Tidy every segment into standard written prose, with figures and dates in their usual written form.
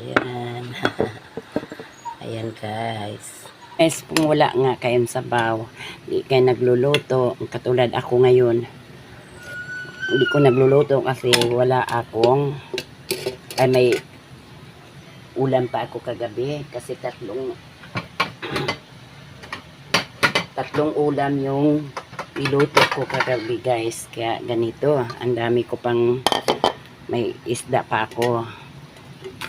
Ayan. Ayan guys. Guys, kung wala nga kayong sabaw, hindi kayo nagluluto. Katulad ako ngayon. Hindi ko nagluluto kasi wala akong, may ulam pa ako kagabi. Kasi tatlong ulam yung iluto ko kagabi guys. Kaya ganito, ang dami ko pang, may isda pa ako.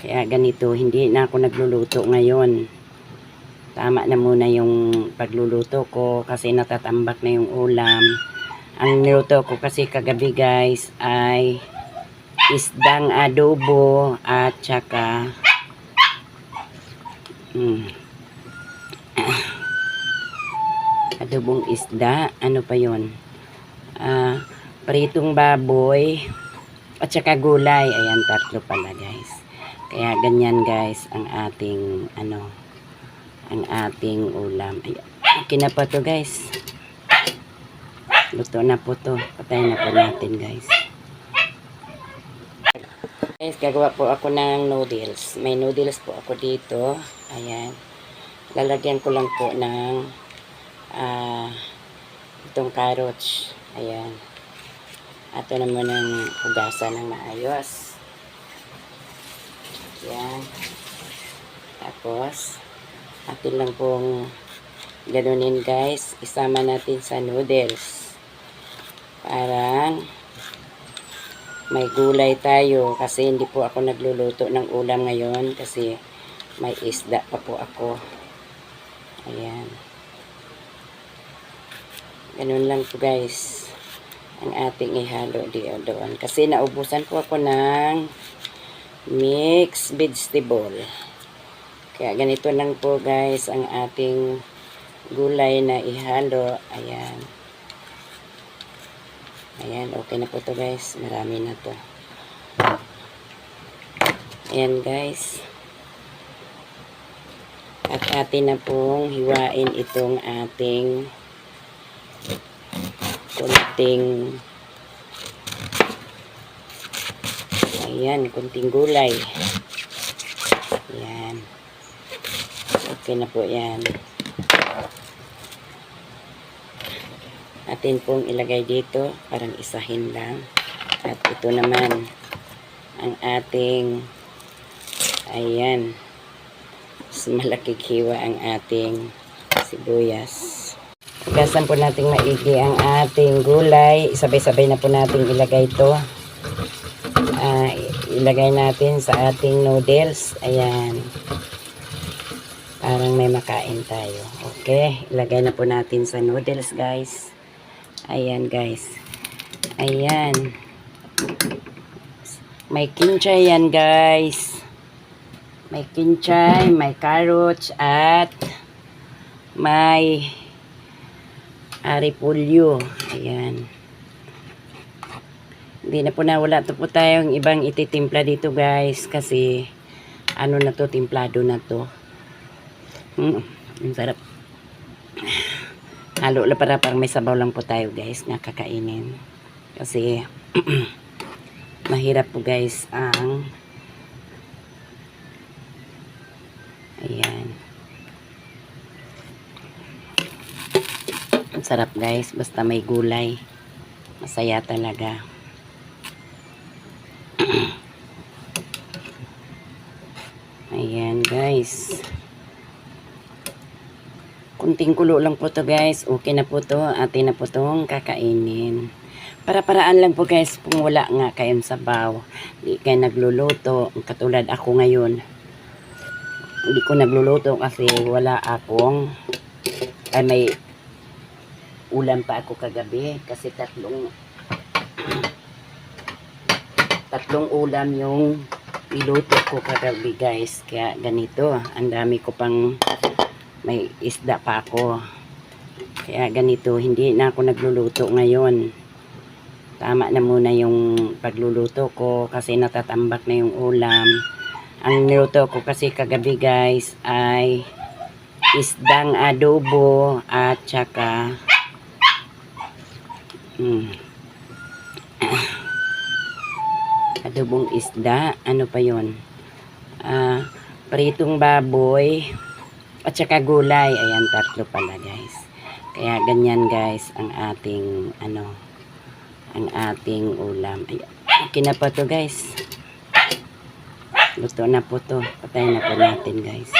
Kaya ganito, hindi na ako nagluluto ngayon. Tama na muna yung pagluluto ko kasi natatambak na yung ulam. Ang niluto ko kasi kagabi guys ay isdang adobo at saka adobong isda. Ano pa yun? Pritong baboy at saka gulay. Ayan, tatlo pala guys. Kaya ganyan guys ang ating ang ating ulam. Ayan. Okay na po to guys. Luto na po to. Patayin na po natin guys. Guys, gagawa po ako ng noodles. May noodles po ako dito. Ayan. Lalagyan ko lang po ng itong carrots. Ayan. Ato naman ng hugasan ng maayos. Ayan. Tapos, atin lang pong ganunin guys. Isama natin sa noodles. Parang may gulay tayo. Kasi hindi po ako nagluluto ng ulam ngayon. Kasi may isda pa po ako. Ayan. Ganun lang po guys. Ang ating ihalo doon. Kasi naubusan po ako ng mixed vegetable. Kaya ganito lang po guys ang ating gulay na ihalo. Ayan. Ayan, okay na po to guys. Marami na to. Ayan guys. At atin na pong hiwain itong ating kunting kunting gulay. Ayan. Okay na po yan. Atin pong ilagay dito. Parang isahin lang. At ito naman ang ating ayan. Malaking hiwa ang ating sibuyas. Hugasan po natin maigi ang ating gulay. Sabay-sabay na po natin ilagay ito. Ilagay natin sa ating noodles. Ayan. Parang may makain tayo. Okay. Ilagay na po natin sa noodles guys. Ayan guys. Ayan. May kinchay yan guys. May kinchay, may carrots, at may repolyo. Ayan. Hindi na po nawala. Ito po tayong ibang ititimpla dito guys. Kasi ano na to, timplado na to. Ang sarap. Halo lang para parang may sabaw lang po tayo guys na kakainin. Kasi mahirap po guys ang ayan. Ang sarap guys. Basta may gulay. Masaya talaga. Ayan guys. Kunting kulo lang po to guys. Okay na po to. Atin na po tong kakainin. Para-paraan lang po guys. Kung wala nga kayong sabaw. Hindi kayo nagluluto. Katulad ako ngayon. Hindi ko nagluluto kasi wala akong may ulam pa ako kagabi. Kasi tatlong ulam yung iluto ko kagabi guys. Kaya ganito. Ang dami ko pang, may isda pa ako. Kaya ganito. Hindi na ako nagluluto ngayon. Tama na muna yung pagluluto ko. Kasi natatambak na yung ulam. Ang niluto ko kasi kagabi guys ay isdang adobo at saka adobong isda. Ano pa yun? pritong baboy, at saka gulay. Ayan, 3 pala guys. Kaya ganyan guys ang ating ang ating ulam. Ayan. Okay na po to guys. Luto na po to. Patayin na po natin guys.